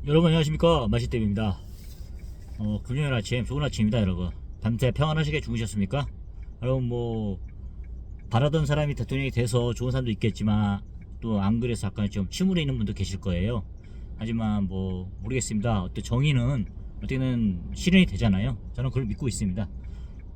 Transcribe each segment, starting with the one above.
여러분 안녕하십니까, 마시떼입니다. 금요일 아침 좋은 아침입니다. 여러분 밤새 평안하시게 주무셨습니까? 여러분 바라던 사람이 대통령이 돼서 좋은 사람도 있겠지만 또 안 그래서 약간 좀 침울해 있는 분도 계실 거예요. 하지만 모르겠습니다. 어떤 정의는 어떻게든 실현이 되잖아요. 저는 그걸 믿고 있습니다.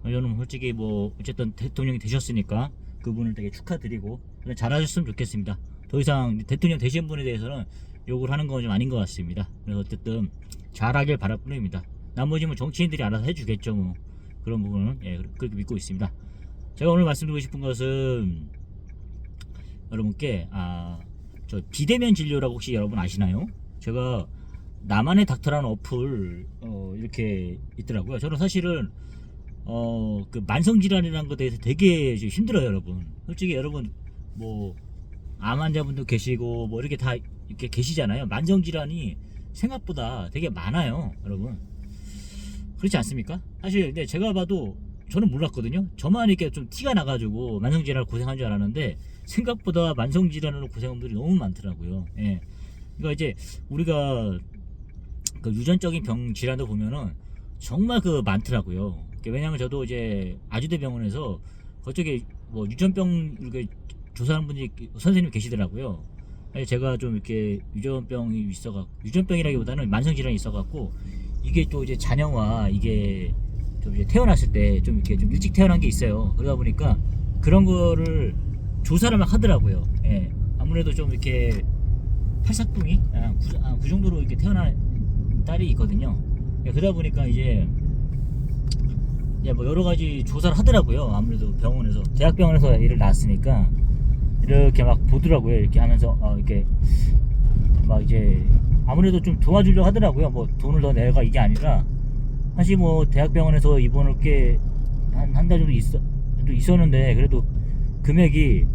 저는 솔직히 어쨌든 대통령이 되셨으니까 그분을 되게 축하드리고 그냥 잘하셨으면 좋겠습니다. 더 이상 대통령 되신 분에 대해서는 욕을 하는 건 좀 아닌 것 같습니다. 그래서 어쨌든 잘하길 바랄 뿐입니다. 나머지 정치인들이 알아서 해주겠죠. 그런 부분은 그렇게 믿고 있습니다. 제가 오늘 말씀드리고 싶은 것은 여러분께 저 비대면 진료라고 혹시 여러분 아시나요? 제가 나만의 닥터라는 어플 이렇게 있더라고요. 저는 사실은 그 만성질환이라는 것에 대해서 되게 좀 힘들어요, 여러분. 솔직히 여러분 암 환자분도 계시고 이렇게 다 이렇게 계시잖아요. 만성질환이 생각보다 되게 많아요, 여러분. 그렇지 않습니까? 사실 근데 제가 봐도 저는 몰랐거든요. 저만 이렇게 좀 티가 나가지고 만성질환을 고생한 줄 알았는데 생각보다 만성질환으로 고생한 분들이 너무 많더라고요. 예. 그러니까 이제 우리가 그 유전적인 병 질환도 보면은 정말 많더라고요. 왜냐하면 저도 이제 아주대병원에서 그쪽에 유전병 이렇게 조사하는 분이 선생님 계시더라고요. 제가 좀 이렇게 유전병이 있어갖고, 유전병이라기보다는 만성질환이 있어갖고 이게 또 이제 자녀와 이게 좀 이제 태어났을 때 좀 이렇게 좀 일찍 태어난 게 있어요. 그러다 보니까 그런 거를 조사를 막 하더라고요. 예. 아무래도 좀 이렇게 팔싹둥이 그 정도로 이렇게 태어난 딸이 있거든요. 예, 그러다 보니까 이제 여러 가지 조사를 하더라고요. 아무래도 병원에서, 대학병원에서 일을 낳았으니까 이렇게 막 보더라고요. 이렇게 하면서 이렇게 막 이제 아무래도 좀 도와주려고 하더라고요. 돈을 더 내가 이게 아니라 사실 대학병원에서 입원을 꽤 한 달 정도 있었는데 그래도 금액이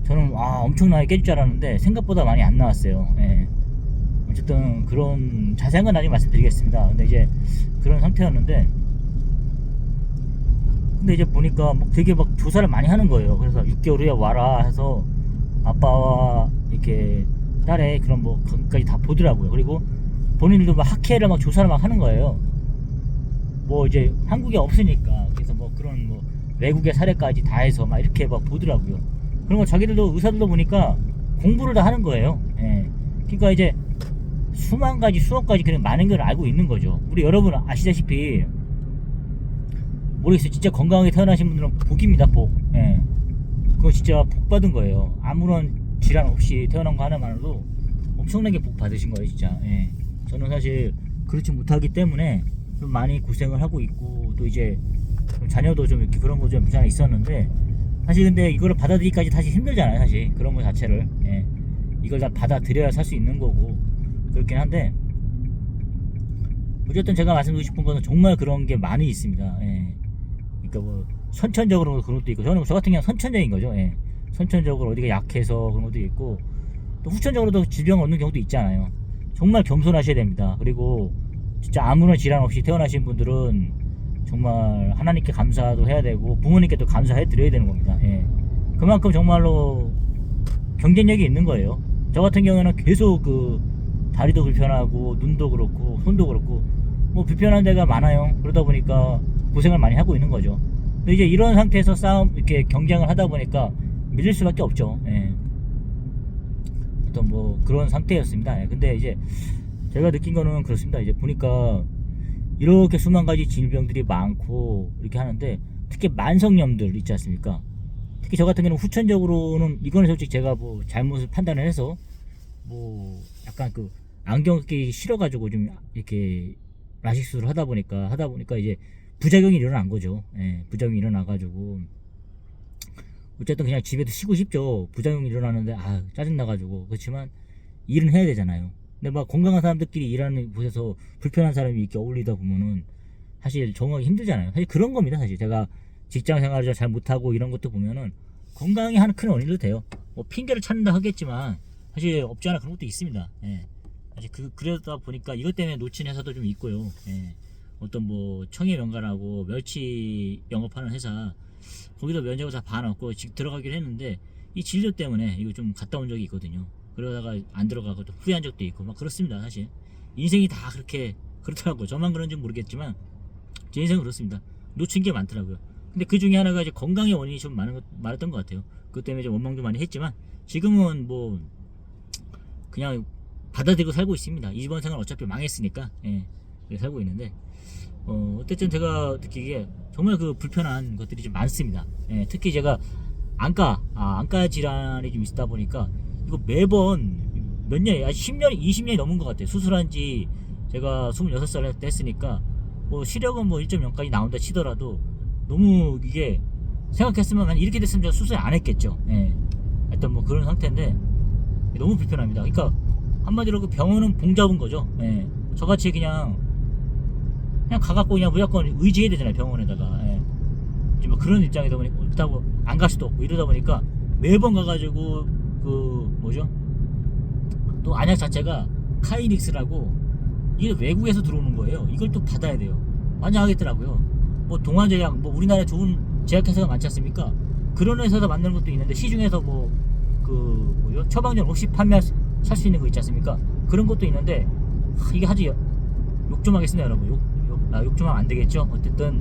저는 엄청나게 깨질 줄 알았는데 생각보다 많이 안 나왔어요. 예. 어쨌든 그런 자세한 건 나중에 말씀드리겠습니다. 근데 이제 그런 상태였는데 근데 이제 보니까 되게 조사를 많이 하는 거예요. 그래서 6개월 후에 와라 해서 아빠와 이렇게 딸의 그런 거기까지 다 보더라고요. 그리고 본인들도 학회를 조사를 하는 거예요. 이제 한국에 없으니까 그래서 그런 외국의 사례까지 다 해서 이렇게 보더라고요. 그런 거 자기들도 의사들도 보니까 공부를 다 하는 거예요. 예. 그러니까 이제 수만 가지 수억 가지 그런 많은 걸 알고 있는 거죠. 우리 여러분 아시다시피 모르겠어요. 진짜 건강하게 태어나신 분들은 복입니다, 복. 예. 그거 진짜 복 받은 거예요. 아무런 질환 없이 태어난 거 하나만으로도 엄청나게 복 받으신 거예요, 진짜. 예. 저는 사실 그렇지 못하기 때문에 좀 많이 고생을 하고 있고, 또 이제 자녀도 좀 이렇게 그런 거 좀 하나 있었는데, 사실 근데 이거를 받아들이기까지 사실 힘들잖아요, 사실. 그런 거 자체를. 예. 이걸 다 받아들여야 살 수 있는 거고, 그렇긴 한데, 어쨌든 제가 말씀드리고 싶은 거는 정말 그런 게 많이 있습니다. 예. 그러니까 선천적으로 그런 것도 있고, 저 같은 경우는 선천적인 거죠. 예. 선천적으로 어디가 약해서 그런 것도 있고, 또 후천적으로도 질병을 얻는 경우도 있잖아요. 정말 겸손하셔야 됩니다. 그리고 진짜 아무런 질환 없이 태어나신 분들은 정말 하나님께 감사도 해야 되고 부모님께 또 감사해 드려야 되는 겁니다. 예. 그만큼 정말로 경쟁력이 있는 거예요. 저 같은 경우에는 계속 다리도 불편하고 눈도 그렇고 손도 그렇고 불편한 데가 많아요. 그러다 보니까 고생을 많이 하고 있는 거죠. 근데 이제 이런 상태에서 이렇게 경쟁을 하다 보니까 밀릴 수밖에 없죠. 예. 어떤 그런 상태였습니다. 예. 근데 이제 제가 느낀 거는 그렇습니다. 이제 보니까 이렇게 수만 가지 질병들이 많고 이렇게 하는데 특히 만성염들 있지 않습니까? 특히 저 같은 경우는 후천적으로는 이거는 솔직히 제가 잘못을 판단을 해서 약간 안경 끼기 싫어가지고 좀 이렇게 라식 수술을 하다 보니까 이제 부작용이 일어난 거죠. 예, 부작용이 일어나가지고 어쨌든 그냥 집에도 쉬고 싶죠. 부작용이 일어나는데 짜증나가지고. 그렇지만 일은 해야 되잖아요. 근데 건강한 사람들끼리 일하는 곳에서 불편한 사람이 이렇게 어울리다 보면은 사실 적응하기 힘들잖아요. 사실 그런 겁니다. 사실 제가 직장 생활을 잘 못하고 이런 것도 보면은 건강이 하는 큰 원인도 돼요. 핑계를 찾는다 하겠지만 사실 없지 않아 그런 것도 있습니다. 예. 사실 그러다 보니까 이것 때문에 놓친 회사도 좀 있고요. 예. 어떤 청해 명가라고 멸치 영업하는 회사, 거기도 면접을 다 봐놓고 지금 들어가기로 했는데 이 진료 때문에 이거 좀 갔다 온 적이 있거든요. 그러다가 안 들어가고 또 후회한 적도 있고 막 그렇습니다. 사실 인생이 다 그렇게 그렇더라고요. 저만 그런지 모르겠지만 제 인생은 그렇습니다. 놓친 게 많더라고요. 근데 그 중에 하나가 이제 건강의 원인이 좀 많았던 것 같아요. 그것 때문에 좀 원망도 많이 했지만 지금은 뭐 그냥 받아들이고 살고 있습니다. 이번 생은 어차피 망했으니까 예, 살고 있는데 어쨌든 제가 느끼기에 정말 그 불편한 것들이 좀 많습니다. 예, 특히 제가 안과 질환이 좀 있다 보니까 이거 매번 몇 년이 10년, 20년이 넘은 것 같아요. 수술한 지 제가 26살 때 했으니까 뭐 시력은 뭐 1.0까지 나온다 치더라도 너무 이게 생각했으면 이렇게 됐으면 제가 수술 안 했겠죠. 예. 하여튼 뭐 그런 상태인데 너무 불편합니다. 그러니까 한마디로 그 병원은 봉 잡은 거죠. 예. 저같이 그냥 가갖고 그냥 무조건 의지해야 되잖아요. 병원에다가. 예. 이제 뭐 그런 입장이다 보니까 그렇다고 안 갈 수도 없고 이러다 보니까 매번 가가지고 그 뭐죠? 또 안약 자체가 카이닉스라고 이게 외국에서 들어오는 거예요. 이걸 또 받아야 돼요. 환장하겠더라고요. 뭐 동아제약, 뭐 우리나라에 좋은 제약회사가 많지 않습니까? 그런 회사에서 만드는 것도 있는데 시중에서 뭐 그 뭐죠? 처방전 없이 살 수 있는 거 있지 않습니까? 그런 것도 있는데 이게 아주 욕 좀 하겠습니다, 여러분. 욕 좀 하면 안 되겠죠? 어쨌든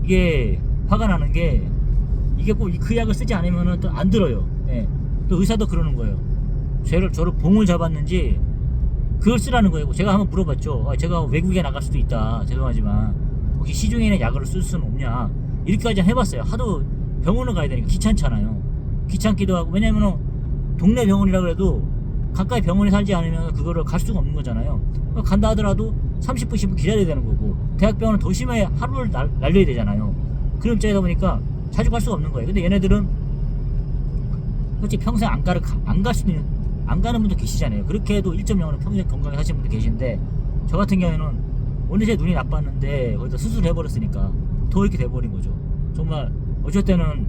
이게 화가 나는 게 이게 꼭 그 약을 쓰지 않으면은 또 안 들어요. 예. 또 의사도 그러는 거예요. 저를 봉을 잡았는지 그걸 쓰라는 거예요. 제가 한번 물어봤죠. 제가 외국에 나갈 수도 있다. 죄송하지만 혹시 시중에 있는 약을 쓸 수는 없냐. 이렇게까지 해봤어요. 하도 병원을 가야 되니까 귀찮잖아요. 귀찮기도 하고 왜냐면은 동네 병원이라 그래도 가까이 병원에 살지 않으면 그거를 갈 수가 없는 거잖아요. 간다 하더라도 30분, 10분 기다려야 되는 거고 대학병원은 더 심해 하루를 날려야 되잖아요. 그런 입장이다 보니까 자주 갈 수가 없는 거예요. 근데 얘네들은 솔직히 평생 안 갈 수도 있는 안 가는 분도 계시잖아요. 그렇게 해도 1.0은 평생 건강하게 사시는 분도 계신데 저 같은 경우에는 어느새 눈이 나빴는데 거기다 수술을 해버렸으니까 더 이렇게 돼버린 거죠. 정말 어쩔 때는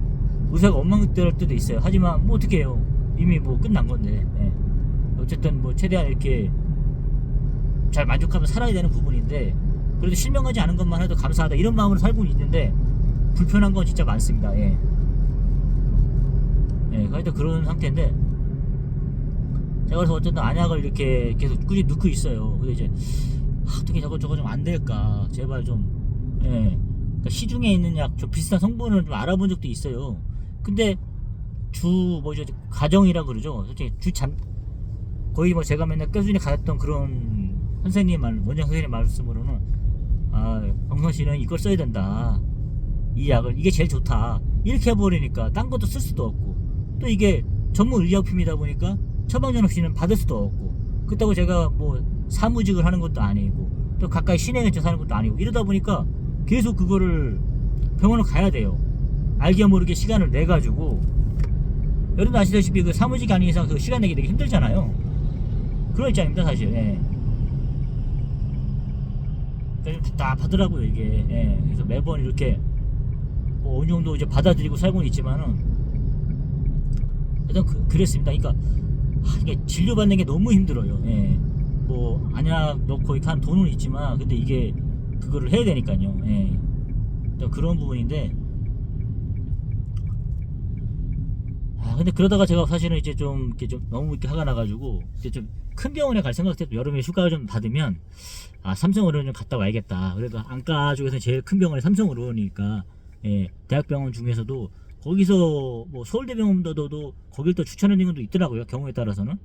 의사가 원망될 때도 있어요. 하지만 뭐 어떻게 해요. 이미 뭐 끝난 건데 예. 어쨌든 뭐 최대한 이렇게 잘 만족하면 살아야 되는 부분인데 그래도 실명하지 않은 것만 해도 감사하다 이런 마음으로 살고 있는데 불편한 건 진짜 많습니다. 예. 예, 하여튼 그런 상태인데 제가 그래서 어쨌든 안약을 이렇게 계속 꾸준히 넣고 있어요. 근데 이제 어떻게 저거 좀 안 될까 제발 좀 예. 그러니까 시중에 있는 약 좀 비슷한 성분을 좀 알아본 적도 있어요. 근데 뭐죠 가정이라 그러죠. 솔직히 거의 뭐 제가 맨날 꾸준히 가졌던 그런 원장 선생님 말씀으로는 병선 씨는 이걸 써야 된다. 이 약을 이게 제일 좋다. 이렇게 해버리니까 딴 것도 쓸 수도 없고 또 이게 전문 의약품이다 보니까 처방전 없이는 받을 수도 없고 그렇다고 제가 뭐 사무직을 하는 것도 아니고 또 가까이 시내 근처 사는 것도 아니고 이러다 보니까 계속 그거를 병원을 가야 돼요. 알게 모르게 시간을 내 가지고 여러분도 아시다시피 그 사무직 아닌 이상 그 시간 내기 되게 힘들잖아요. 그런 입장입니다 사실. 예. 그러니까 좀 답답하더라고요 이게. 예. 그래서 매번 이렇게 뭐 어느 정도 이제 받아들이고 살고는 있지만은 일단 그랬습니다. 그러니까 이게 진료받는 게 너무 힘들어요. 예. 뭐 안약 넣고 이렇게 한 돈은 있지만 근데 이게 그거를 해야 되니까요. 예. 그런 부분인데 근데 그러다가 제가 사실은 이제 좀 이렇게 좀 너무 이렇게 화가 나가지고 이제 좀 큰 병원에 갈 생각 때도 여름에 휴가를 좀 받으면 삼성의료원 좀 갔다 와야겠다. 그래도 안과 쪽에서 제일 큰 병원이 삼성의료원이니까 예, 대학병원 중에서도 거기서 뭐 서울대병원보다도 거길 또 추천하는 경우도 있더라고요. 경우에 따라서는.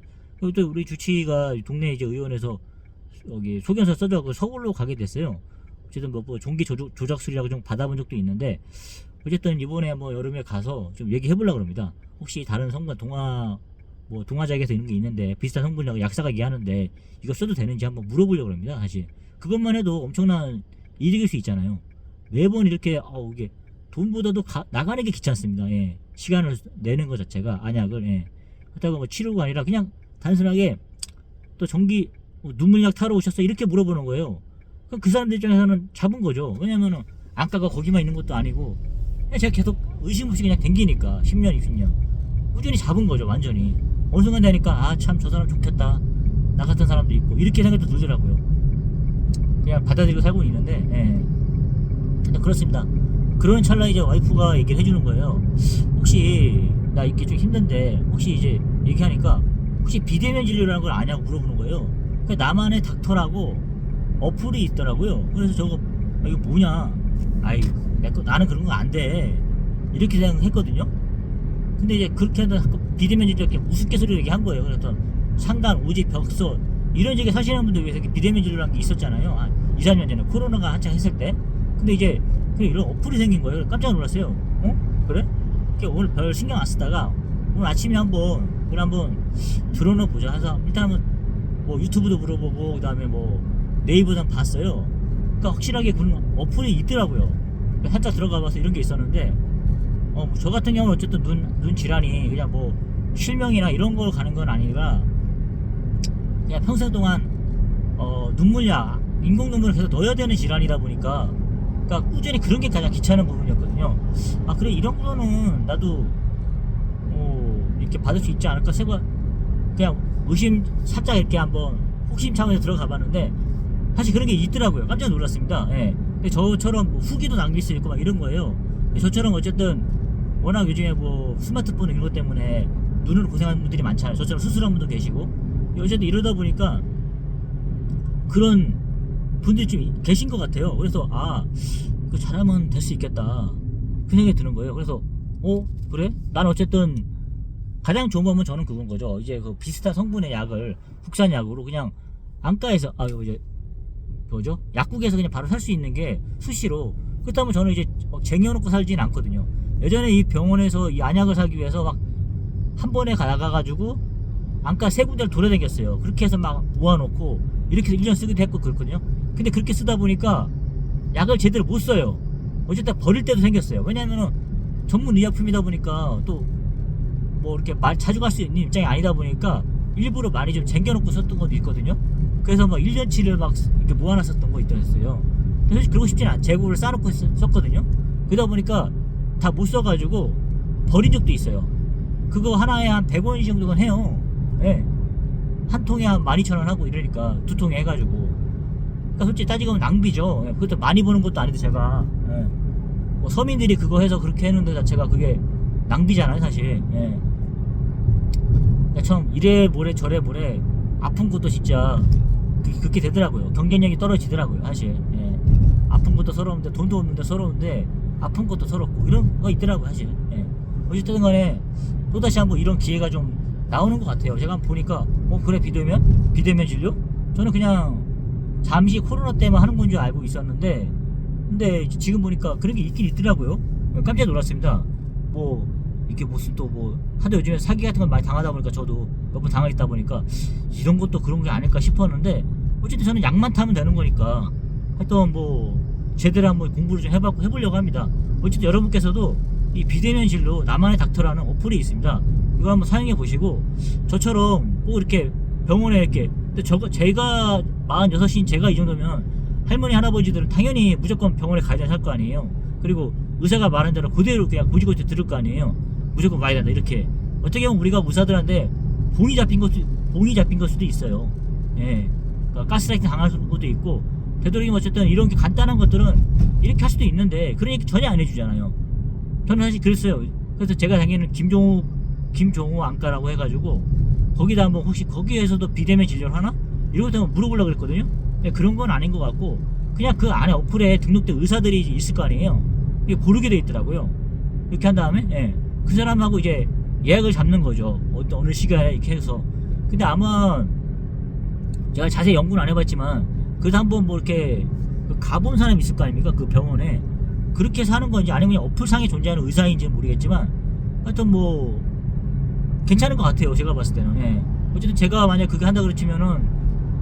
그리고 또 우리 주치가 동네 이제 의원에서 여기 소견서 써줘서 서울로 가게 됐어요. 어쨌든 뭐 종기 조작술이라고 좀 받아본 적도 있는데 어쨌든 이번에 뭐 여름에 가서 좀 얘기해 보려고 합니다. 혹시 다른 성분 동화작에서 이런 게 있는데 비슷한 성분이라고 약사가 얘기하는데 이거 써도 되는지 한번 물어보려고 합니다. 사실 그것만 해도 엄청난 이득일 수 있잖아요. 매번 이렇게 이게 돈보다도 나가는 게 귀찮습니다. 예. 시간을 내는 것 자체가 안약을 그렇다고 뭐 치료가 아니라 그냥 단순하게 또 눈물약 타러 오셨어 이렇게 물어보는 거예요. 그럼 그 사람들 입장에서는 잡은 거죠. 왜냐면은 안과가 거기만 있는 것도 아니고 그냥 제가 계속 의심 없이 그냥 댕기니까 10년 20년 꾸준히 잡은 거죠. 완전히 어느 순간 되니까 참 저 사람 좋겠다 나 같은 사람도 있고 이렇게 생각도 들더라고요. 그냥 받아들이고 살고 있는데 근데 그렇습니다. 그런 찰나에 이제 와이프가 얘기를 해주는 거예요. 혹시 나 이렇게 좀 힘든데 혹시 이제 얘기하니까 혹시 비대면 진료라는 걸 아냐고 물어보는 거예요. 그러니까 나만의 닥터라고 어플이 있더라고요. 그래서 저거 이거 뭐냐, 아이 나는 그런 거 안 돼 이렇게 생각했거든요. 근데 이제 그렇게 하다 비대면 진료 이렇게 우스갯소리로 얘기한 거예요. 그래서 상단, 오지, 벽소 이런 지역에 사시는 분들 위해서 비대면 진료라는 게 있었잖아요. 한 2, 3년 전에 코로나가 한창 했을 때. 근데 이제 이런 어플이 생긴 거예요. 깜짝 놀랐어요. 어? 그래? 오늘 별 신경 안 쓰다가 오늘 아침에 한번 들어놓아 보자 해서 일단은 뭐 유튜브도 물어보고 그다음에 뭐 네이버도 한번 봤어요. 그러니까 확실하게 그런 어플이 있더라고요. 살짝 들어가봐서 이런 게 있었는데 저 같은 경우는 어쨌든 눈 질환이 그냥 뭐 실명이나 이런 걸 가는 건 아니라 그냥 평생 동안 눈물약, 인공 눈물을 계속 넣어야 되는 질환이다 보니까 그러니까 꾸준히 그런 게 가장 귀찮은 부분이었거든요. 아 그래, 이런 거는 나도 이렇게 받을 수 있지 않을까 생각, 그냥 의심 살짝 이렇게 한번 호기심 차원에서 들어가 봤는데 사실 그런 게 있더라고요. 깜짝 놀랐습니다. 예. 근데 저처럼 뭐 후기도 남길 수 있고 막 이런 거예요. 저처럼 어쨌든 워낙 요즘에 뭐 스마트폰 이런 것 때문에 눈으로 고생하는 분들이 많잖아요. 저처럼 수술한 분도 계시고 어쨌든 이러다 보니까 그런 분들이 좀 계신 것 같아요. 그래서 그 잘하면 될 수 있겠다 그 생각이 드는 거예요. 그래서 그래? 난 어쨌든 가장 좋은 거면 저는 그건 거죠. 이제 그 비슷한 성분의 약을 국산약으로 그냥 안가에서 이제 뭐죠? 약국에서 그냥 바로 살 수 있는 게 수시로. 그렇다면 저는 이제 쟁여놓고 살지는 않거든요. 예전에 이 병원에서 이 안약을 사기 위해서 막 한 번에 나가가지고 안가 세 군데를 돌아다녔어요. 그렇게 해서 막 모아놓고 이렇게 해서 1년 쓰기도 했고 그렇거든요. 근데 그렇게 쓰다 보니까 약을 제대로 못 써요. 어쨌든 버릴 때도 생겼어요. 왜냐면은 전문 의약품이다 보니까 또 뭐 이렇게 자주 갈 수 있는 입장이 아니다 보니까 일부러 많이 좀 쟁겨놓고 썼던 것도 있거든요. 그래서 막 1년치를 막 이렇게 모아놨었던 거 있었어요. 사실 그러고 싶진 않아. 재고를 쌓아놓고 썼거든요. 그러다 보니까 다 못 써가지고 버린 적도 있어요. 그거 하나에 한 100원 정도는 해요. 예. 한 통에 한 12,000원 하고 이러니까 두 통에 해가지고. 그러니까 솔직히 따지면 낭비죠. 예. 그것도 많이 버는 것도 아닌데 제가. 예. 뭐 서민들이 그거 해서 그렇게 했는데 자체가 그게 낭비잖아요, 사실. 예. 참 이래 모래 저래 모래 아픈 것도 진짜 그렇게 되더라고요. 경쟁력이 떨어지더라고요, 사실. 예. 아픈 것도 서러운데 돈도 없는데 서러운데 아픈 것도 서럽고 이런 거 있더라고요, 사실. 예. 어쨌든 간에 또다시 한번 이런 기회가 좀 나오는 것 같아요. 제가 한번 보니까 그래, 비대면 진료? 저는 그냥 잠시 코로나 때만 하는 건 줄 알고 있었는데 근데 지금 보니까 그런 게 있긴 있더라고요. 깜짝 놀랐습니다. 뭐 이렇게 무슨 또 뭐 하도 요즘에 사기 같은 걸 많이 당하다 보니까 저도 몇 번 당하다 보니까 이런 것도 그런 게 아닐까 싶었는데 어쨌든 저는 약만 타면 되는 거니까 하여튼 뭐 제대로 한번 공부를 좀 해보려고 합니다. 어쨌든 여러분께서도 이 비대면 진료 나만의 닥터라는 어플이 있습니다. 이거 한번 사용해 보시고 저처럼 꼭 이렇게 병원에 이렇게 근데 제가 46인 제가 이 정도면 할머니 할아버지들은 당연히 무조건 병원에 가야 할 거 아니에요. 그리고 의사가 말한 대로 그대로 그냥 고지고지 들을 거 아니에요. 무조건 와야 된다 이렇게. 어떻게 보면 우리가 의사들한테 봉이 잡힌 걸 수도 있어요. 예. 그러니까 가스라이팅 당할 수도 있고 되도록이면 어쨌든 이런 게 간단한 것들은 이렇게 할 수도 있는데 그러니까 전혀 안 해주잖아요. 저는 사실 그랬어요. 그래서 제가 당연히 김종우 안과라고 해가지고 거기다 한번 혹시 거기에서도 비대면 진료를 하나? 이런 것도 한번 물어보려고 그랬거든요. 근데 그런 건 아닌 것 같고 그냥 그 안에 어플에 등록된 의사들이 있을 거 아니에요. 이게 고르게 돼 있더라고요. 이렇게 한 다음에 그 사람하고 이제 예약을 잡는 거죠. 어느 시간에 이렇게 해서. 근데 아마 제가 자세히 연구는 안 해봤지만 그래도 한번 뭐 이렇게 가본 사람이 있을 거 아닙니까? 그 병원에 그렇게 해서 하는 건지 아니면 그냥 어플상에 존재하는 의사인지는 모르겠지만 하여튼 뭐 괜찮은 것 같아요. 제가 봤을 때는. 예. 어쨌든 제가 만약 그게 한다 그러치면은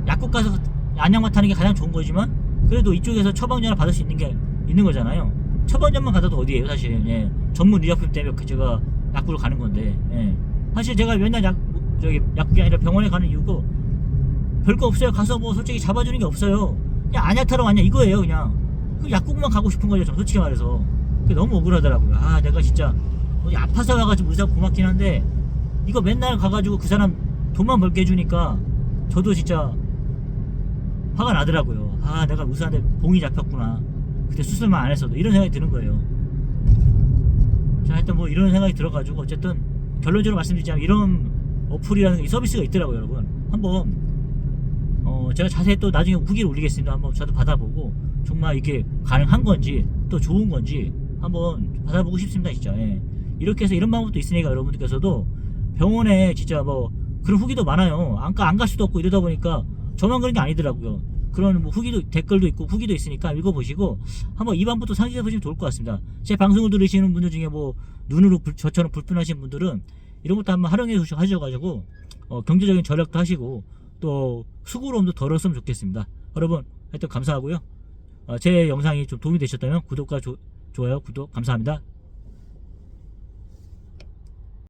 약국 가서 안약만 타는 게 가장 좋은 거지만 그래도 이쪽에서 처방전을 받을 수 있는 게 있는 거잖아요. 처방전만 받아도 어디에요, 사실. 예. 전문 의약품 때문에 제가 약국을 가는 건데. 예. 사실 제가 맨날 약국이 아니라 병원에 가는 이유고 별거 없어요. 가서 뭐 솔직히 잡아주는 게 없어요. 그냥 안약 타러 왔냐 이거예요, 그냥. 그 약국만 가고 싶은 거죠, 좀 솔직히 말해서. 그게 너무 억울하더라고요. 내가 진짜 어디 아파서 와가지고 의사가 고맙긴 한데 이거 맨날 가가지고 그 사람 돈만 벌게 해주니까 저도 진짜 화가 나더라고요. 내가 의사한테 봉이 잡혔구나. 그때 수술만 안 했어도 이런 생각이 드는 거예요. 자, 하여튼 뭐 이런 생각이 들어가지고 어쨌든 결론적으로 말씀드리자면 이런 어플이라는 이 서비스가 있더라고요, 여러분. 한번 제가 자세히 또 나중에 후기를 올리겠습니다. 한번 저도 받아보고 정말 이게 가능한 건지 또 좋은 건지 한번 받아보고 싶습니다, 진짜. 예. 이렇게 해서 이런 방법도 있으니까 여러분들께서도 병원에 진짜 뭐 그런 후기도 많아요. 안 갈 수도 없고 이러다 보니까 저만 그런 게 아니더라고요. 그런 뭐 후기도 댓글도 있고 후기도 있으니까 읽어보시고 한번 이 방법도 상기해 보시면 좋을 것 같습니다. 제 방송을 들으시는 분들 중에 뭐 눈으로 저처럼 불편하신 분들은 이런 것도 한번 활용해 하셔가지고 경제적인 절약도 하시고 또 수고로움도 덜었으면 좋겠습니다. 여러분 하여튼 감사하고요. 제 영상이 좀 도움이 되셨다면 구독과 좋아요, 구독 감사합니다.